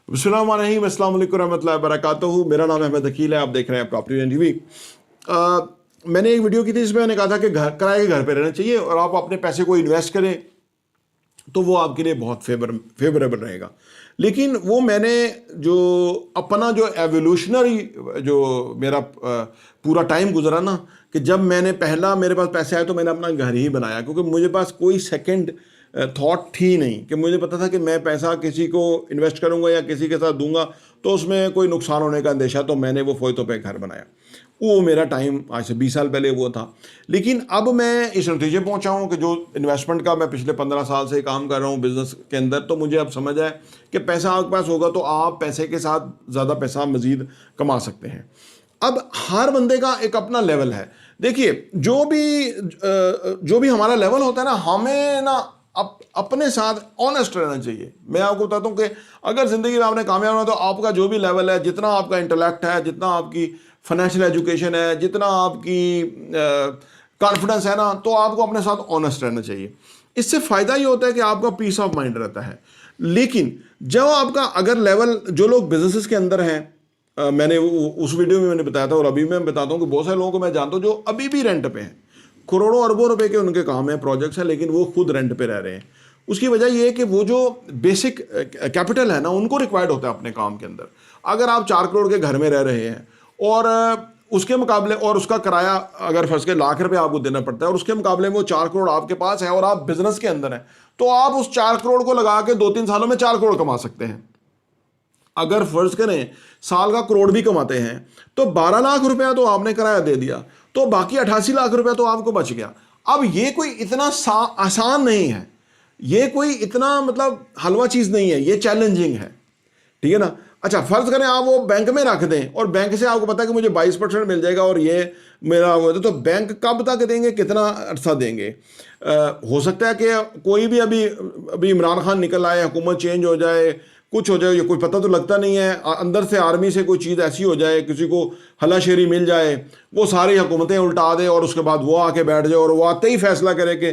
बिस्मिल्लाहिर्रहमानिर्रहीम, अस्सलाम वालेकुम रहमतुल्लाहि व बरकातुहू। मेरा नाम अहमद अकील है, आप देख रहे हैं प्रॉपर्टी एंड टीवी। मैंने एक वीडियो की थी, इसमें मैंने कहा था कि किराए के घर पे रहना चाहिए और आप अपने पैसे को इन्वेस्ट करें तो वो आपके लिए बहुत फेवरेबल रहेगा। लेकिन वो मैंने जो अपना जो एवोल्यूशनरी जो मेरा पूरा टाइम गुजरा ना, कि जब मैंने पहला मेरे पास पैसे आए तो मैंने अपना घर ही बनाया, क्योंकि मुझे पास कोई सेकंड थॉट थी नहीं। कि मुझे पता था कि मैं पैसा किसी को इन्वेस्ट करूंगा या किसी के साथ दूंगा तो उसमें कोई नुकसान होने का अंदेशा, तो मैंने वो फ़ोयतों पे घर बनाया। वो मेरा टाइम आज से 20 साल पहले वो था। लेकिन अब मैं इस नतीजे पहुंचा हूं कि जो इन्वेस्टमेंट का मैं पिछले 15 साल से काम कर रहा हूं बिजनेस के अंदर, तो मुझे अब समझ आया कि पैसा आपके पास होगा तो आप पैसे के साथ ज़्यादा पैसा मज़ीद कमा सकते हैं। अब हर बंदे का एक अपना लेवल है। देखिए, जो भी हमारा लेवल होता है ना, हमें ना अपने साथ ऑनेस्ट रहना चाहिए। मैं आपको बताता हूँ कि अगर ज़िंदगी में आपने कामयाब होना तो आपका जो भी लेवल है, जितना आपका इंटेलेक्ट है, जितना आपकी फाइनेंशियल एजुकेशन है, जितना आपकी कॉन्फिडेंस है ना, तो आपको अपने साथ ऑनेस्ट रहना चाहिए। इससे फ़ायदा ये होता है कि आपका पीस ऑफ माइंड रहता है। लेकिन जब आपका अगर लेवल, जो लोग बिजनेसेस के अंदर हैं, मैंने उस वीडियो में मैंने बताया था और अभी मैं बताता हूँ कि बहुत सारे लोगों को मैं जानता हूँ जो अभी भी रेंट पे हैं। करोड़ों अरबों रुपए के उनके काम है, प्रोजेक्ट्स हैं, लेकिन वो खुद रेंट पे रह रहे हैं। उसकी वजह ये है कि वो जो बेसिक कैपिटल है ना, उनको रिक्वायर्ड होता है अपने काम के अंदर। अगर आप 4 करोड़ के घर में रह रहे हैं और उसके मुकाबले, और उसका किराया अगर फर्ज के लाख रुपए आपको देना पड़ता है, और उसके मुकाबले में वो 4 करोड़ आपके पास है और आप बिजनेस के अंदर हैं, तो आप उस 4 करोड़ को लगा के 2-3 सालों में 4 करोड़ कमा सकते हैं। अगर फर्ज करें साल का करोड़ भी कमाते हैं तो 12 लाख रुपया तो आपने किराया दे दिया, तो बाकी 88 लाख रुपया तो आपको बच गया। अब ये कोई इतना आसान नहीं है, ये कोई इतना मतलब हलवा चीज़ नहीं है, ये चैलेंजिंग है, ठीक है ना। अच्छा, फर्ज करें आप वो बैंक में रख दें और बैंक से आपको पता है कि मुझे 22% मिल जाएगा और ये मेरा वो, तो बैंक कब तक देंगे, कितना अर्सा देंगे। हो सकता है कि कोई भी अभी इमरान खान निकल आए, हुकूमत चेंज हो जाए, कुछ हो जाए, ये कोई पता तो लगता नहीं है, अंदर से आर्मी से कोई चीज़ ऐसी हो जाए, किसी को हलाशेरी मिल जाए, वो सारी हुकूमतें उल्टा दे और उसके बाद वो आके बैठ जाए और वो आते ही फैसला करे कि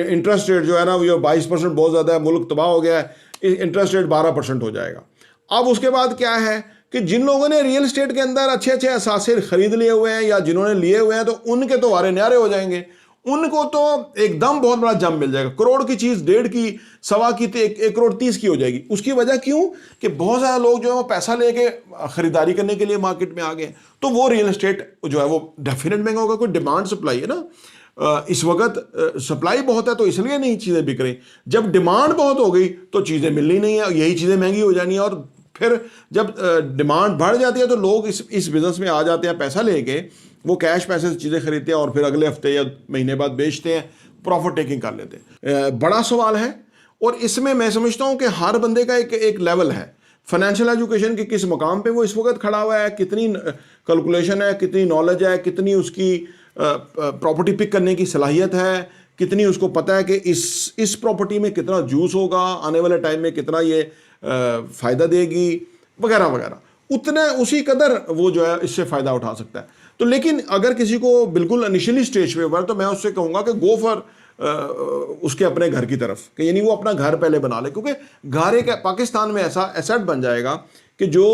इंटरेस्ट रेट जो है ना, वो 22% बहुत ज़्यादा है, मुल्क तबाह हो गया है, इंटरेस्ट रेट 12% हो जाएगा। अब उसके बाद क्या है कि जिन लोगों ने रियल एस्टेट के अंदर अच्छे अच्छे असासे खरीद लिए हुए हैं या जिन्होंने लिए हुए हैं, तो उनके तो वारे न्यारे हो जाएंगे, उनको तो एकदम बहुत बड़ा जंप मिल जाएगा। करोड़ की चीज़ 1.5 की, 1.25 की, तो 1 करोड़ 30 की हो जाएगी। उसकी वजह क्यों कि बहुत ज़्यादा लोग जो है वो पैसा लेके ख़रीदारी करने के लिए मार्केट में आ गए, तो वो रियल एस्टेट जो है वो डेफिनेट महंगा होगा। कोई डिमांड सप्लाई है ना, इस वक्त सप्लाई बहुत है तो इसलिए नहीं चीज़ें बिक रही। जब डिमांड बहुत हो गई तो चीज़ें मिलनी नहीं है, यही चीज़ें महंगी हो जानी है। और फिर जब डिमांड बढ़ जाती है तो लोग इस बिज़नेस में आ जाते हैं, पैसा लेके वो कैश पैसे से चीज़ें खरीदते हैं और फिर अगले हफ्ते या महीने बाद बेचते हैं, प्रॉफिट टेकिंग कर लेते हैं। बड़ा सवाल है और इसमें मैं समझता हूँ कि हर बंदे का एक लेवल है। फाइनेंशियल एजुकेशन के किस मकाम पे वो इस वक्त खड़ा हुआ है, कितनी कैलकुलेशन है, कितनी नॉलेज है, कितनी उसकी प्रॉपर्टी पिक करने की सलाहियत है, कितनी उसको पता है कि इस प्रॉपर्टी में कितना जूस होगा, आने वाले टाइम में कितना ये फ़ायदा देगी, वगैरह वगैरह। उतने उसी कदर वो जो है इससे फ़ायदा उठा सकता है। तो लेकिन अगर किसी को बिल्कुल इनिशियली स्टेज पे हुआ, तो मैं उससे कहूँगा कि गो फॉर उसके अपने घर की तरफ, कि यानी वो अपना घर पहले बना ले, क्योंकि घर एक पाकिस्तान में ऐसा एसेट बन जाएगा कि जो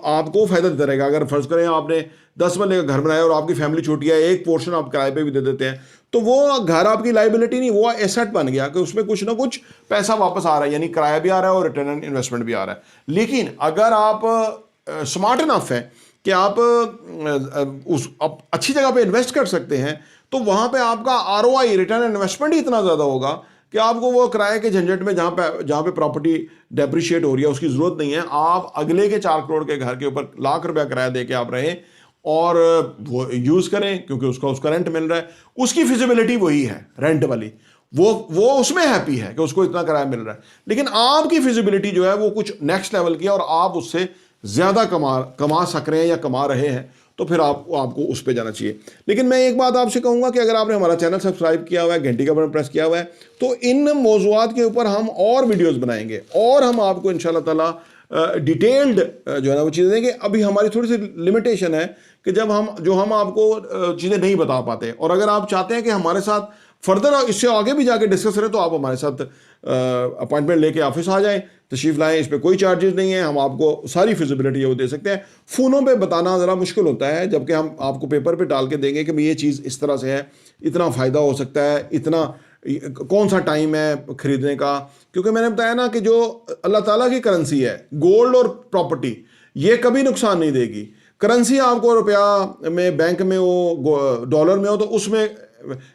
आपको फ़ायदा देता रहेगा। अगर फर्ज करें आपने 10 मरले का घर बनाया और आपकी फैमिली छोटी है, एक पोर्शन आप किराए पे भी दे देते हैं, तो वो घर आपकी लाइबिलिटी नहीं, वो एसेट बन गया कि उसमें कुछ ना कुछ पैसा वापस आ रहा है, यानी किराया भी आ रहा है और रिटर्न ऑन इन्वेस्टमेंट भी आ रहा है। लेकिन अगर आप स्मार्ट इनफ है कि आप अच्छी जगह पे इन्वेस्ट कर सकते हैं, तो वहाँ पे आपका ROI, रिटर्न ऑन इन्वेस्टमेंट ही इतना ज़्यादा होगा कि आपको वो किराए के झंझट में जहाँ पे प्रॉपर्टी डेप्रिशिएट हो रही है उसकी ज़रूरत नहीं है। आप अगले के 4 करोड़ के घर के ऊपर लाख रुपया किराया दे के आप रहें और वो यूज़ करें, क्योंकि उसका रेंट मिल रहा है, उसकी फिजिबिलिटी वही है रेंट वाली, वो उसमें हैप्पी है कि उसको इतना किराया मिल रहा है। लेकिन आपकी फिजिबिलिटी जो है वो कुछ नेक्स्ट लेवल की है और आप उससे ज़्यादा कमा सक रहे हैं या कमा रहे हैं, तो फिर आपको उस पर जाना चाहिए। लेकिन मैं एक बात आपसे कहूँगा कि अगर आपने हमारा चैनल सब्सक्राइब किया हुआ है, घंटी का बटन प्रेस किया हुआ है, तो इन मौज़ूआत के ऊपर हम और वीडियोस बनाएंगे और हम आपको इंशाल्लाह ताला डिटेल्ड जो है ना वो चीज़ें देंगे। अभी हमारी थोड़ी सी लिमिटेशन है कि जब हम आपको चीज़ें नहीं बता पाते, और अगर आप चाहते हैं कि हमारे साथ फर्दर इससे आगे भी जाके डिस्कस करें तो आप हमारे साथ अपॉइंटमेंट लेके ऑफिस आ जाएं, तशरीफ़ लाएं, इस पर कोई चार्जेस नहीं है, हम आपको सारी फिजिबिलिटी वो दे सकते हैं। फ़ोनों पे बताना ज़रा मुश्किल होता है, जबकि हम आपको पेपर पे डाल के देंगे कि ये चीज़ इस तरह से है, इतना फ़ायदा हो सकता है, इतना कौन सा टाइम है ख़रीदने का। क्योंकि मैंने बताया ना कि जो अल्लाह ताला की करेंसी है, गोल्ड और प्रॉपर्टी, ये कभी नुकसान नहीं देगी। करेंसी आपको रुपया में बैंक में हो, डॉलर में हो, तो उसमें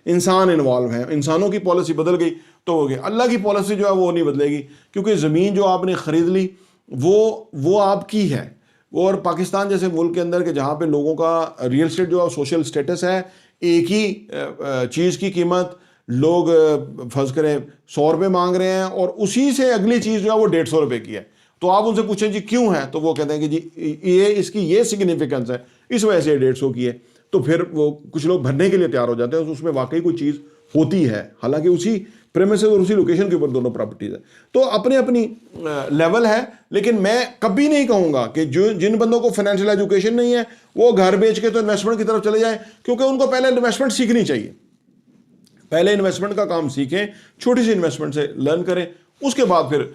इंसान इन्वॉल्व है, इंसानों की पॉलिसी बदल गई तो हो गया। अल्लाह की पॉलिसी जो है वो नहीं बदलेगी, क्योंकि ज़मीन जो आपने ख़रीद ली वो आपकी है। और पाकिस्तान जैसे मुल्क के अंदर के जहाँ पे लोगों का रियल स्टेट जो है सोशल स्टेटस है, एक ही चीज़ की कीमत लोग फर्ज करें 100 रुपये मांग रहे हैं और उसी से अगली चीज़ जो है वो 150 रुपये की है। तो आप उनसे पूछें जी क्यों है, तो वो कहते हैं कि जी ये इसकी ये सिग्निफिकेंस है, इस वजह से 150 की है। तो फिर वो कुछ लोग भरने के लिए तैयार हो जाते हैं, तो उसमें वाकई कोई चीज़ होती है, हालांकि उसी प्रेमिसेस और उसी लोकेशन के ऊपर दोनों प्रॉपर्टीज है। तो अपनी अपनी लेवल है, लेकिन मैं कभी नहीं कहूँगा कि जो जिन बंदों को फाइनेंशियल एजुकेशन नहीं है वो घर बेच के तो इन्वेस्टमेंट की तरफ चले जाएं, क्योंकि उनको पहले इन्वेस्टमेंट सीखनी चाहिए। पहले इन्वेस्टमेंट का काम सीखें, छोटी सी इन्वेस्टमेंट से लर्न करें, उसके बाद फिर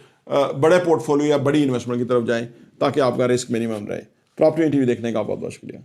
बड़े पोर्टफोलियो या बड़ी इन्वेस्टमेंट की तरफ जाएं, ताकि आपका रिस्क मिनिमम रहे। प्रॉपर्टी टीवी देखने का बहुत बहुत शुक्रिया।